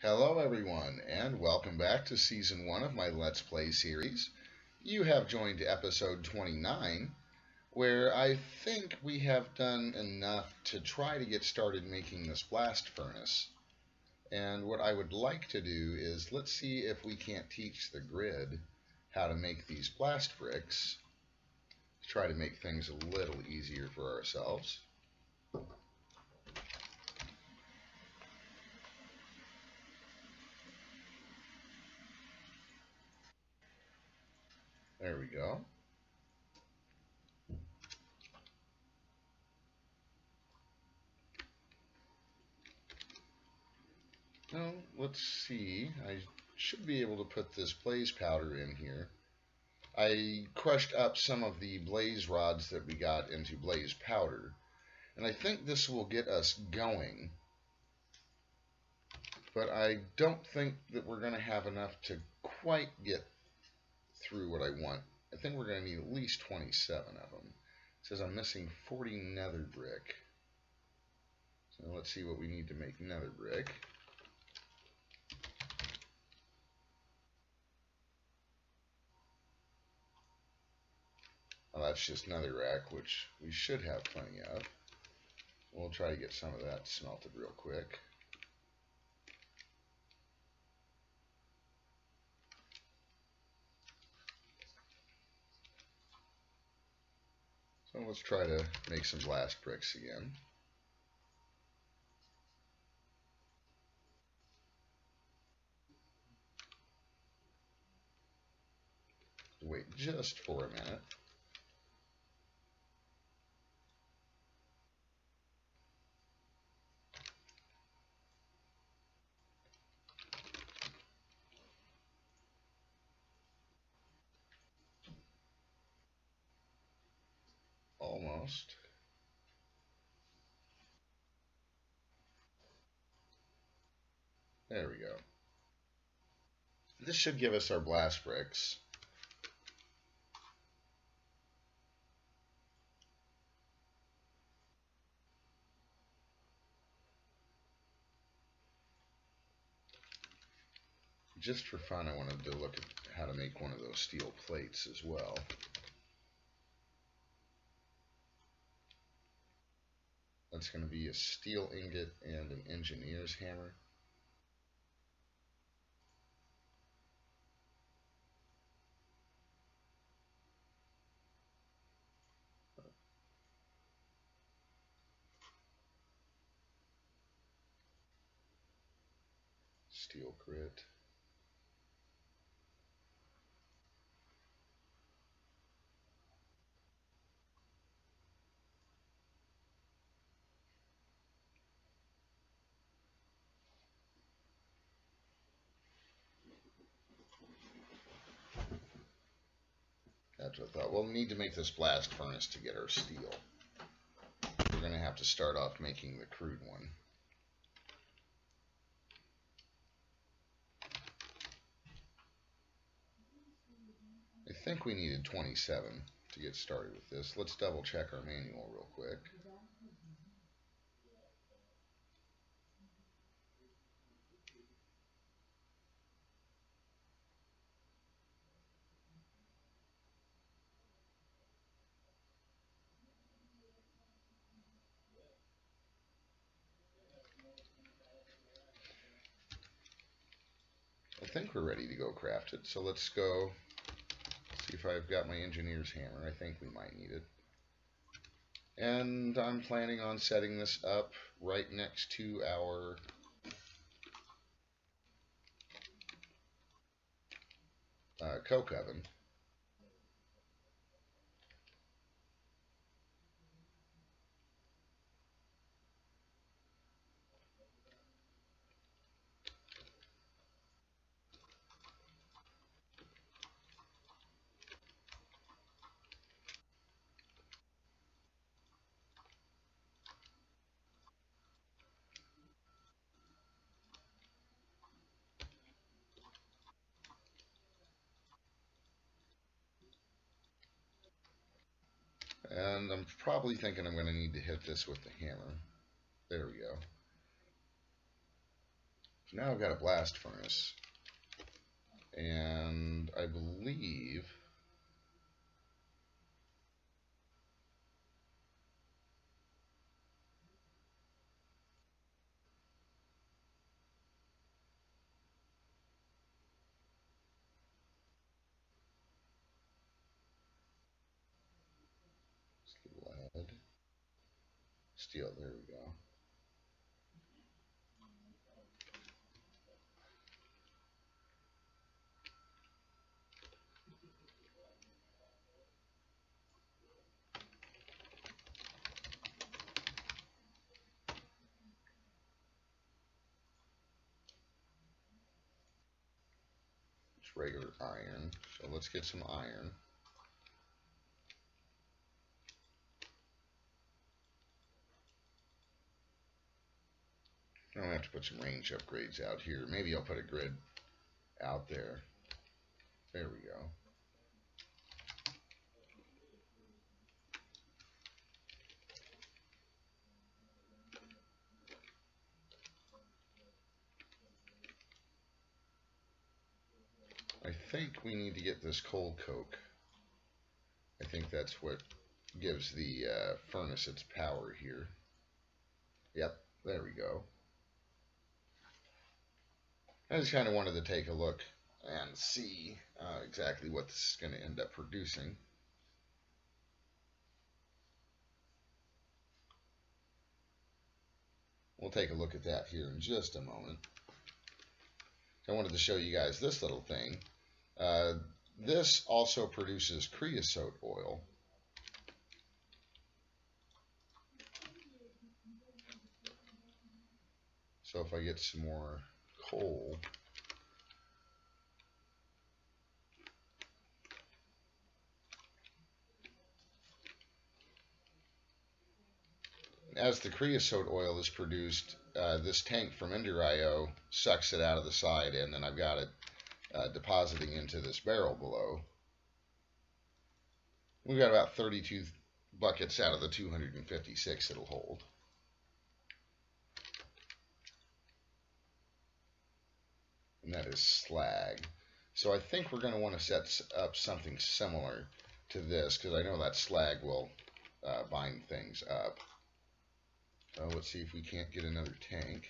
Hello, everyone, and welcome back to Season 1 of my Let's Play series. You have joined episode 29, where I think we have done enough to try to get started making this blast furnace. And what I would like to do is let's see if we can't teach the grid how to make these blast bricks to try to make things a little easier for ourselves. There we go. Now, let's see. I should be able to put this blaze powder in here. I crushed up some of the blaze rods that we got into blaze powder, and I think this will get us going, but I don't think that we're going to have enough to quite get through what I want. I think we're going to need at least 27 of them. It says I'm missing 40 nether brick. So let's see what we need to make nether brick. Well, that's just netherrack, which we should have plenty of. We'll try to get some of that smelted real quick. So let's try to make some blast bricks again. Wait just for a minute. Almost. There we go. This should give us our blast bricks. Just for fun, I wanted to look at how to make one of those steel plates as well. That's going to be a steel ingot and an engineer's hammer. Steel grit. That's what I thought. We'll need to make this blast furnace to get our steel. We're going to have to start off making the crude one. I think we needed 27 to get started with this. Let's double check our manual real quick. I think we're ready to go craft it, so let's go see if I've got my engineer's hammer. I think we might need it. And I'm planning on setting this up right next to our coke oven. And I'm probably thinking I'm going to need to hit this with the hammer. There we go. So now I've got a blast furnace, and I believe lead, steel. There we go. It's regular iron. So let's get some iron. I'm gonna have to put some range upgrades out here. Maybe I'll put a grid out there. There we go. I think we need to get this coal coke. I think that's what gives the furnace its power here. Yep, there we go. I just kind of wanted to take a look and see exactly what this is going to end up producing. We'll take a look at that here in just a moment. I wanted to show you guys this little thing. This also produces creosote oil. So if I get some more coal, as the creosote oil is produced, this tank from Ender.io sucks it out of the side, and then I've got it depositing into this barrel below. We've got about 32 buckets out of the 256 it'll hold. And that is slag. So I think we're going to want to set up something similar to this, because I know that slag will bind things up. Let's see if we can't get another tank.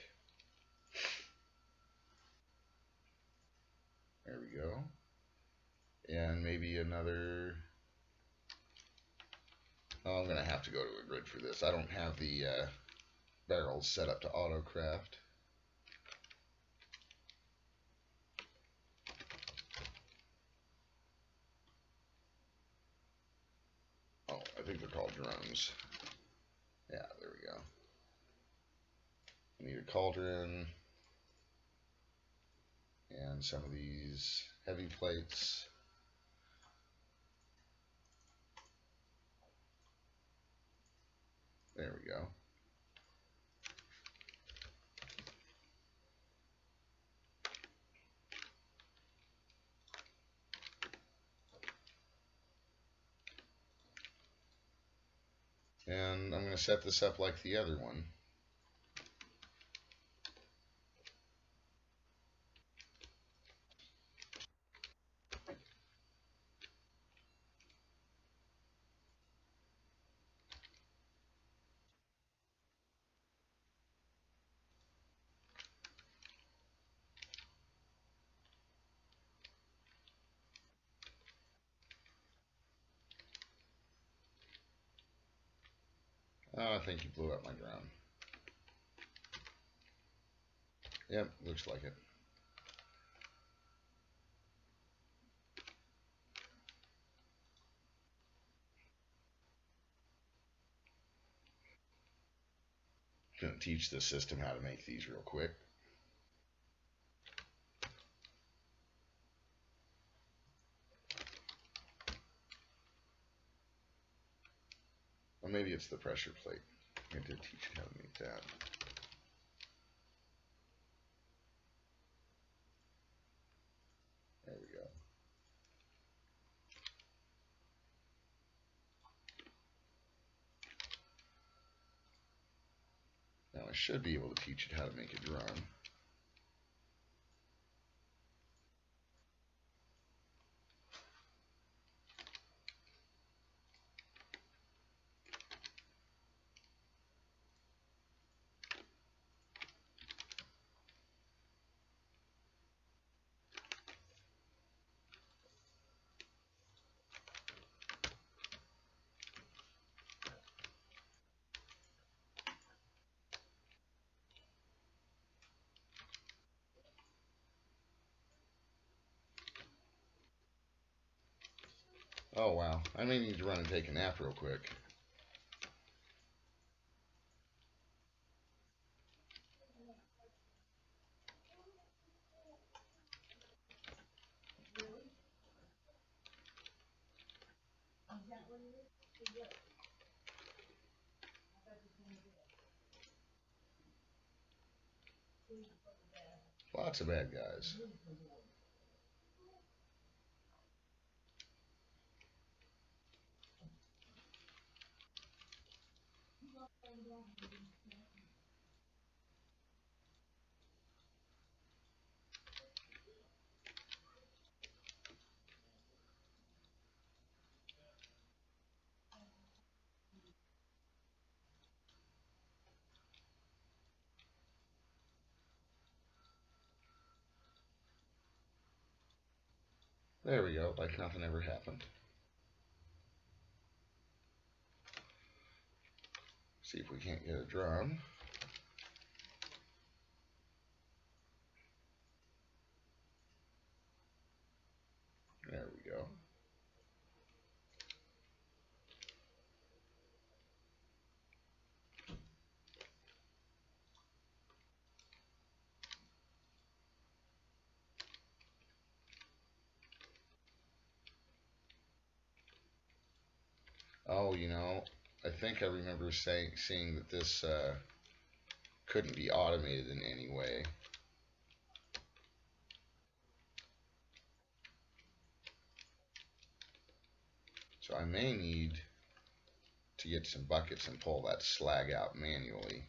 There we go. And maybe another... Oh, I'm going to have to go to a grid for this. I don't have the barrels set up to auto-craft. Oh, I think they're called drums. Yeah, there we go. I need a cauldron and some of these heavy plates. There we go. And I'm going to set this up like the other one. Oh, I think you blew up my ground. Yep, looks like it. I'm going to teach the system how to make these real quick. Or maybe it's the pressure plate. I did teach it how to make that. There we go. Now I should be able to teach it how to make a drum. Oh wow, I may need to run and take a nap real quick. Lots of bad guys. There we go, like nothing ever happened. See if we can't get a drum. There we go. Oh, I think I remember seeing that this couldn't be automated in any way. So I may need to get some buckets and pull that slag out manually.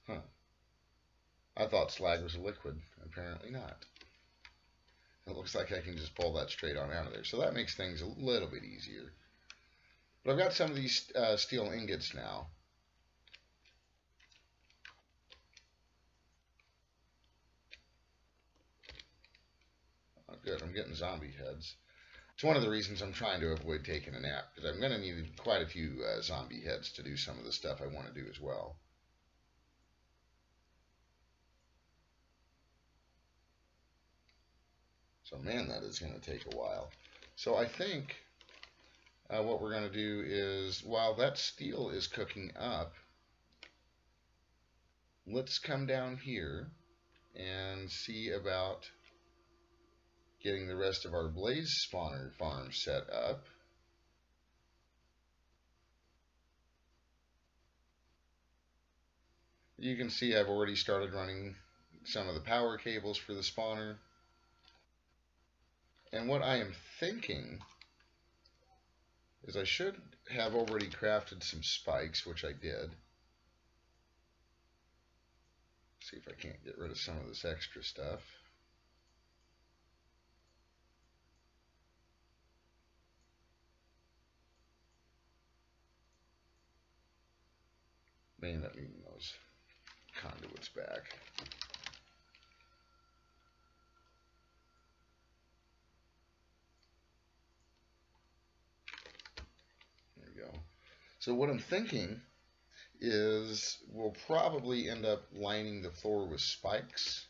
Huh. I thought slag was a liquid. Apparently not. It looks like I can just pull that straight on out of there. So that makes things a little bit easier. But I've got some of these steel ingots now. Oh, good, I'm getting zombie heads. It's one of the reasons I'm trying to avoid taking a nap, because I'm going to need quite a few zombie heads to do some of the stuff I want to do as well. So man, that is going to take a while. So I think what we're going to do is, while that steel is cooking up, let's come down here and see about getting the rest of our blaze spawner farm set up. You can see I've already started running some of the power cables for the spawner. And what I am thinking is I should have already crafted some spikes, which I did. See if I can't get rid of some of this extra stuff. May end up needing those conduits back. There we go. So what I'm thinking is we'll probably end up lining the floor with spikes.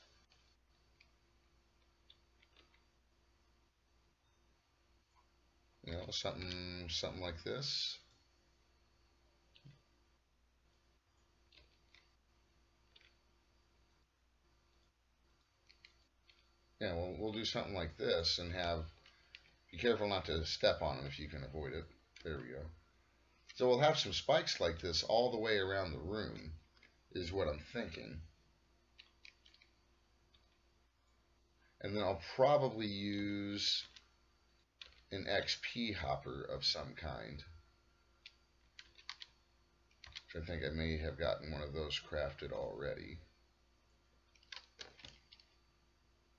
Something like this. Yeah, we'll do something like this and be careful not to step on them if you can avoid it. There we go. So we'll have some spikes like this all the way around the room, is what I'm thinking. And then I'll probably use an XP hopper of some kind. Which I think I may have gotten one of those crafted already.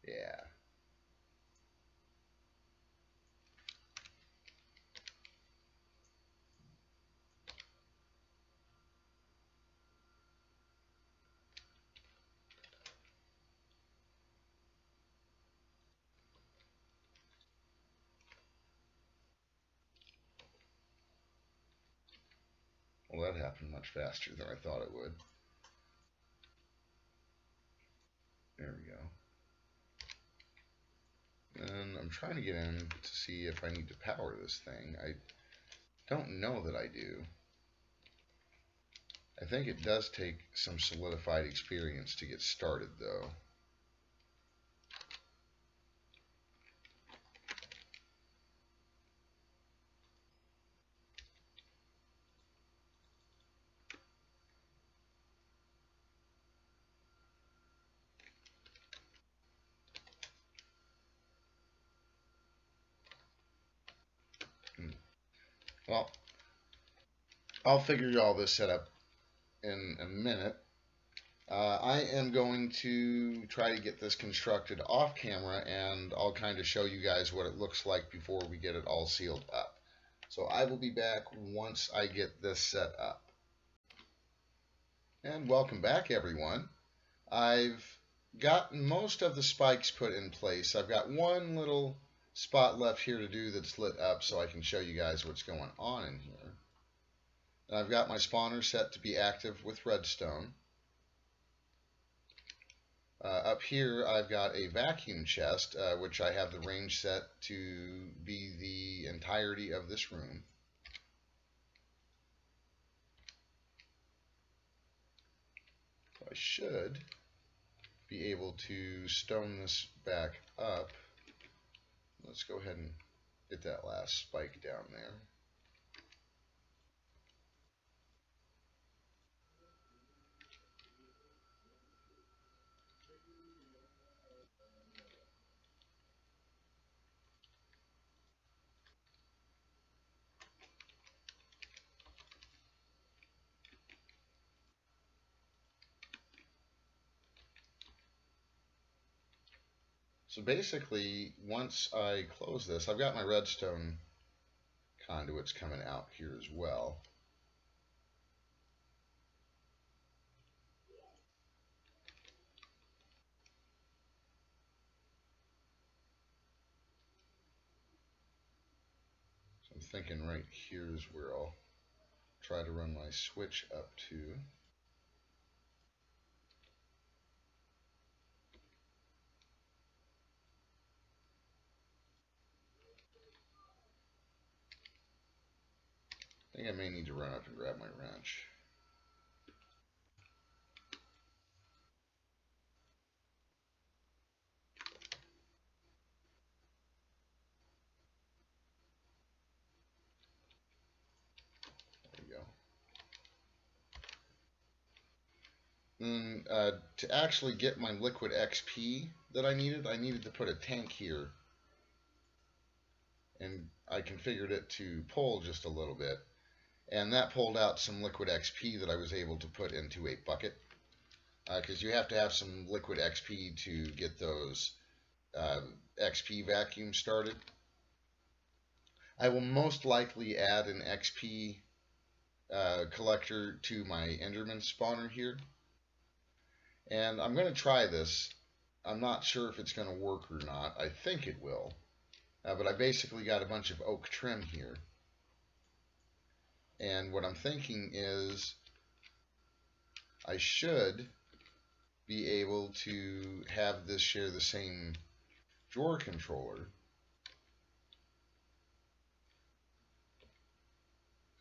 Yeah. happened much faster than I thought it would. There we go. And I'm trying to get in to see if I need to power this thing. I don't know that I do. I think it does take some solidified experience to get started, though. Well, I'll figure all this setup in a minute. I am going to try to get this constructed off camera, and I'll kind of show you guys what it looks like before we get it all sealed up. So I will be back once I get this set up. And welcome back, everyone. I've got most of the spikes put in place. I've got one little spot left here to do that's lit up so I can show you guys what's going on in here. And I've got my spawner set to be active with redstone. Up here I've got a vacuum chest, which I have the range set to be the entirety of this room. I should be able to stone this back up. Let's go ahead and get that last spike down there. So basically, once I close this, I've got my redstone conduits coming out here as well. So I'm thinking right here is where I'll try to run my switch up to. I think I may need to run up and grab my wrench. There we go. And to actually get my liquid XP that I needed to put a tank here. And I configured it to pull just a little bit. And that pulled out some liquid XP that I was able to put into a bucket. Because you have to have some liquid XP to get those XP vacuums started. I will most likely add an XP collector to my Enderman spawner here. And I'm going to try this. I'm not sure if it's going to work or not. I think it will. But I basically got a bunch of oak trim here. And what I'm thinking is I should be able to have this share the same drawer controller.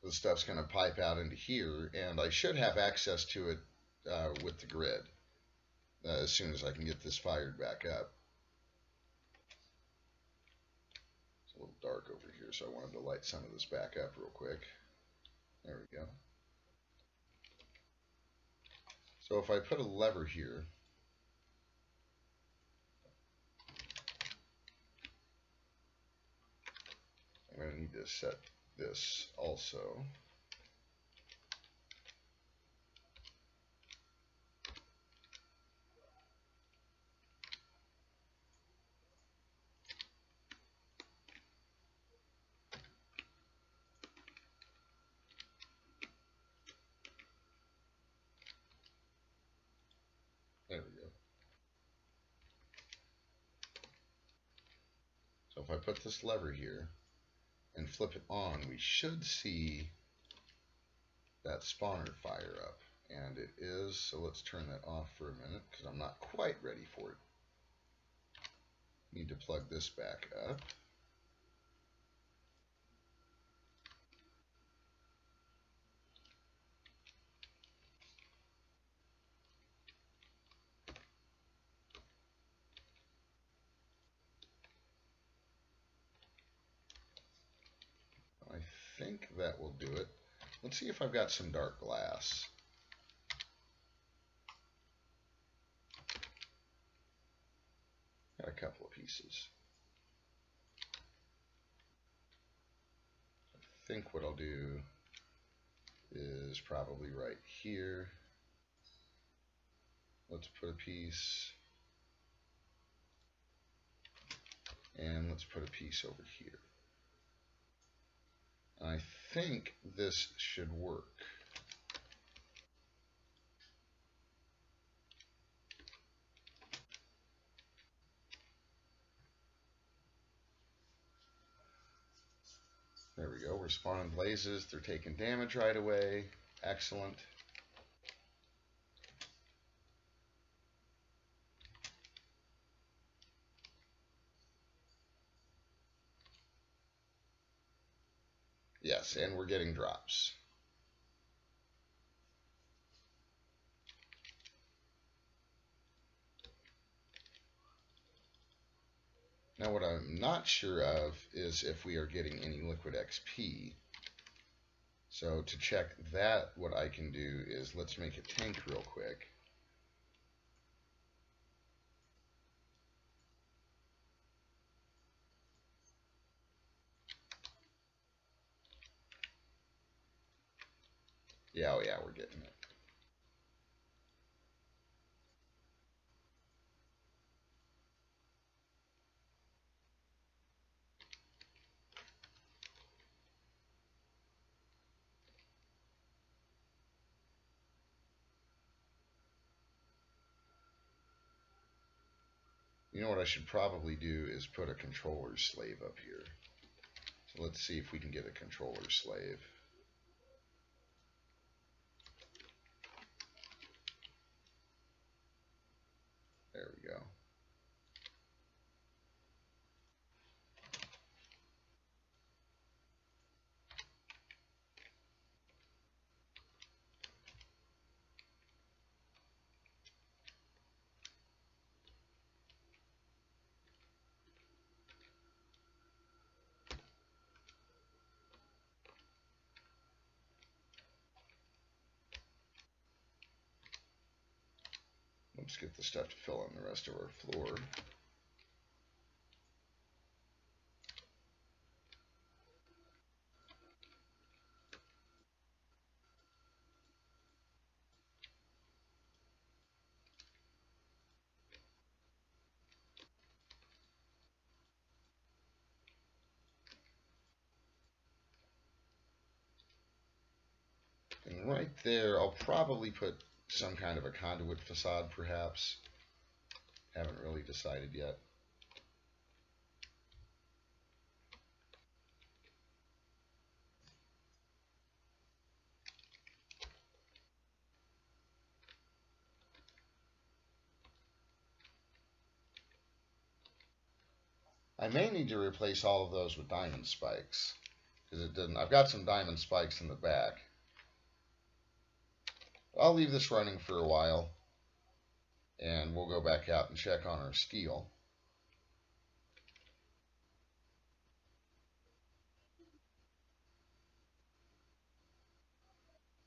The stuff's going to pipe out into here, and I should have access to it with the grid as soon as I can get this fired back up. It's a little dark over here, so I wanted to light some of this back up real quick. There we go. So if I put a lever here, I'm going to need to set this also. There we go. So if I put this lever here and flip it on, we should see that spawner fire up. And it is, so let's turn that off for a minute because I'm not quite ready for it. Need to plug this back up. I think that will do it. Let's see if I've got some dark glass. Got a couple of pieces. I think what I'll do is probably right here. Let's put a piece, and let's put a piece over here. I think this should work. There we go. We're spawning blazes. They're taking damage right away. Excellent. Yes, and we're getting drops. Now what I'm not sure of is if we are getting any liquid XP. So to check that, what I can do is let's make a tank real quick. Yeah, oh yeah, we're getting it. You know what I should probably do is put a controller slave up here. So let's see if we can get a controller slave. There we go. Let's get the stuff to fill in the rest of our floor. And right there, I'll probably put some kind of a conduit facade, perhaps. Haven't really decided yet. I may need to replace all of those with diamond spikes, because it didn't. I've got some diamond spikes in the back. I'll leave this running for a while, and we'll go back out and check on our steel.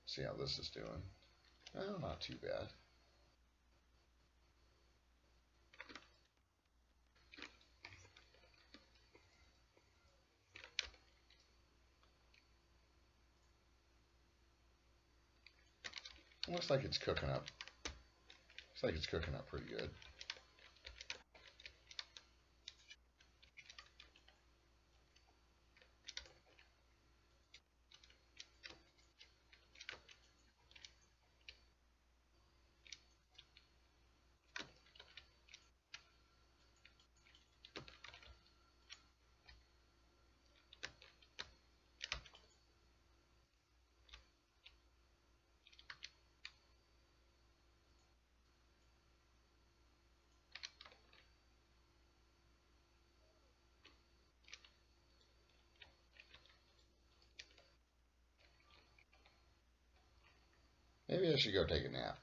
See how this is doing. Well, not too bad. Looks like it's cooking up. Looks like it's cooking up pretty good. Maybe I should go take a nap.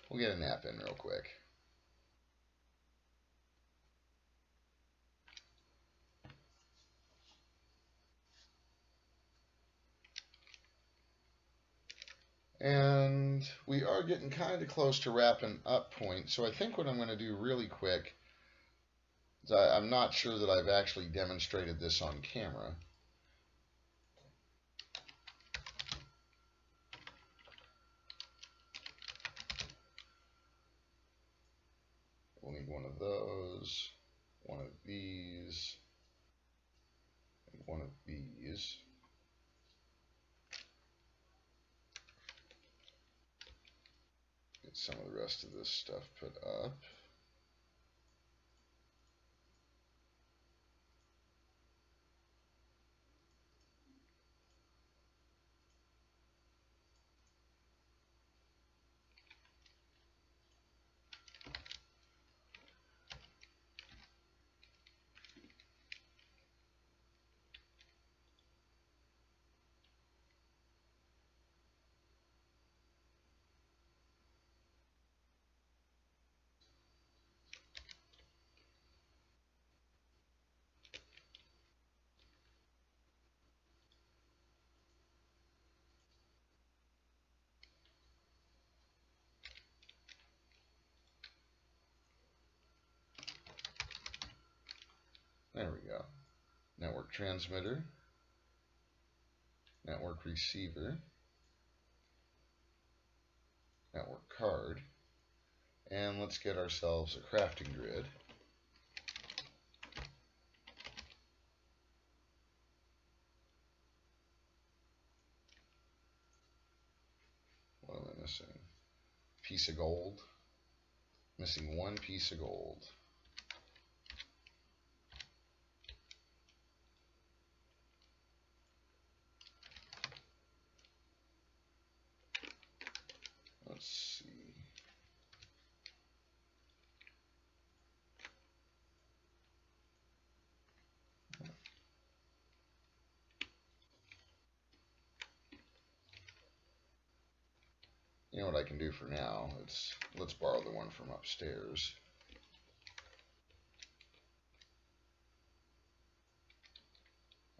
We'll get a nap in real quick. And we are getting kind of close to wrapping up point. So I think what I'm going to do really quick is I'm not sure that I've actually demonstrated this on camera. We'll need one of those, one of these, and one of these. Get some of the rest of this stuff put up. There we go. Network transmitter, network receiver, network card, and let's get ourselves a crafting grid. What am I missing? Piece of gold. Missing one piece of gold. Let's see. You know what I can do for now? Let's borrow the one from upstairs.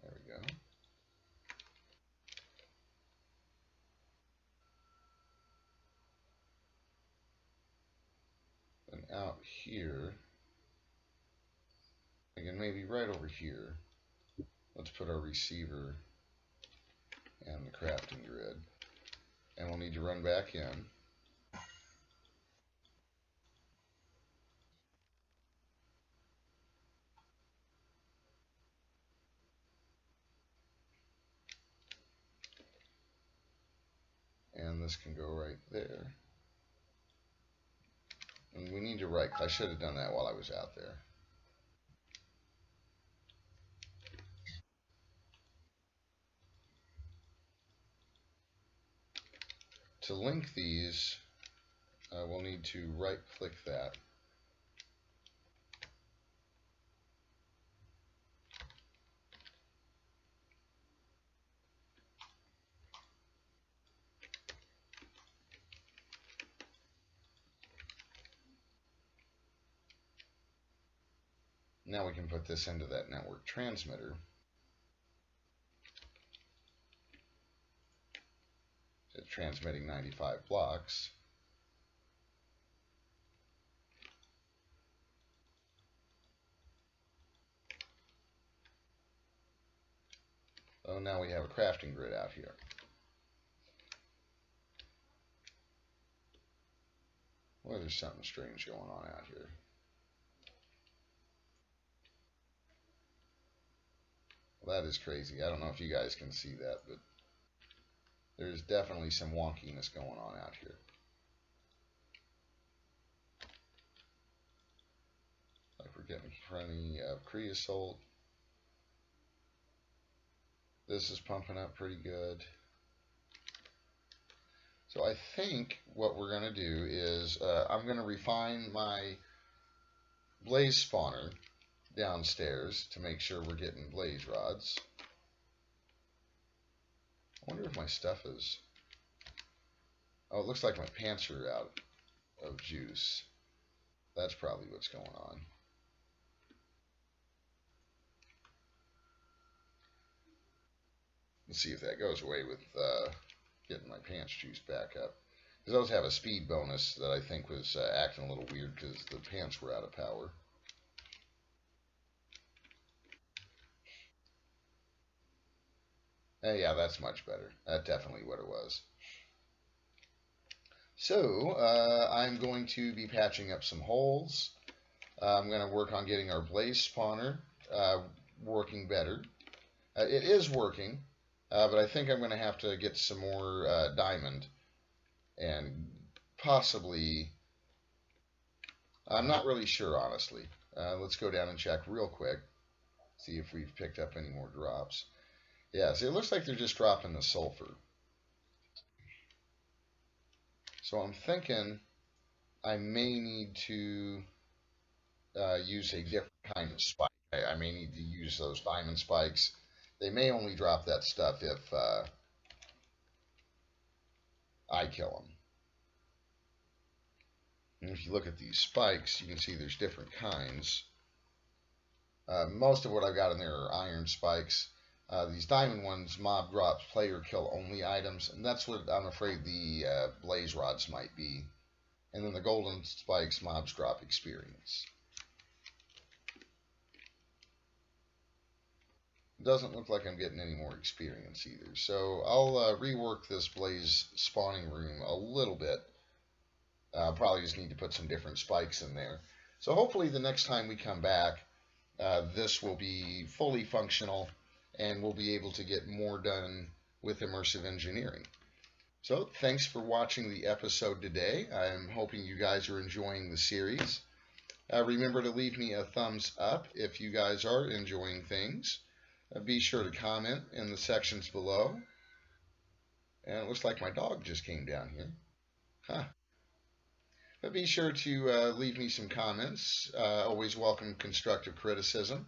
There we go. And out here, again, maybe right over here, let's put our receiver and the crafting grid. And we'll need to run back in. And this can go right there. And we need to right, I should have done that while I was out there. To link these, we'll need to right click that. Now we can put this into that network transmitter. It's transmitting 95 blocks. Oh, now we have a crafting grid out here. Well, there's something strange going on out here. Well, that is crazy. I don't know if you guys can see that, but there's definitely some wonkiness going on out here. Like we're getting plenty of creosote. This is pumping up pretty good. So I think what we're going to do is I'm going to refine my blaze spawner downstairs to make sure we're getting blaze rods. wonder if my stuff is. Oh, it looks like my pants are out of juice. That's probably what's going on. Let's see if that goes away with getting my pants juice back up. Because those have a speed bonus that I think was acting a little weird because the pants were out of power. Yeah, that's much better. That's definitely what it was. So, I'm going to be patching up some holes. I'm going to work on getting our blaze spawner working better. It is working, but I think I'm going to have to get some more diamond and possibly. I'm not really sure, honestly. Let's go down and check real quick, see if we've picked up any more drops. Yeah, see, it looks like they're just dropping the sulfur. So I'm thinking I may need to use a different kind of spike. I may need to use those diamond spikes. They may only drop that stuff if I kill them. And if you look at these spikes, you can see there's different kinds. Most of what I've got in there are iron spikes. These diamond ones, mob drops, player kill only items, and that's what I'm afraid the blaze rods might be. And then the golden spikes, mobs drop experience. Doesn't look like I'm getting any more experience either. So I'll rework this blaze spawning room a little bit. Probably just need to put some different spikes in there. So hopefully the next time we come back, this will be fully functional and we'll be able to get more done with immersive engineering. So thanks for watching the episode today. I'm hoping you guys are enjoying the series. Remember to leave me a thumbs up if you guys are enjoying things. Be sure to comment in the sections below. And it looks like my dog just came down here. Huh. But be sure to leave me some comments. Always welcome constructive criticism.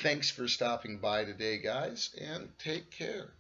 Thanks for stopping by today, guys, and take care.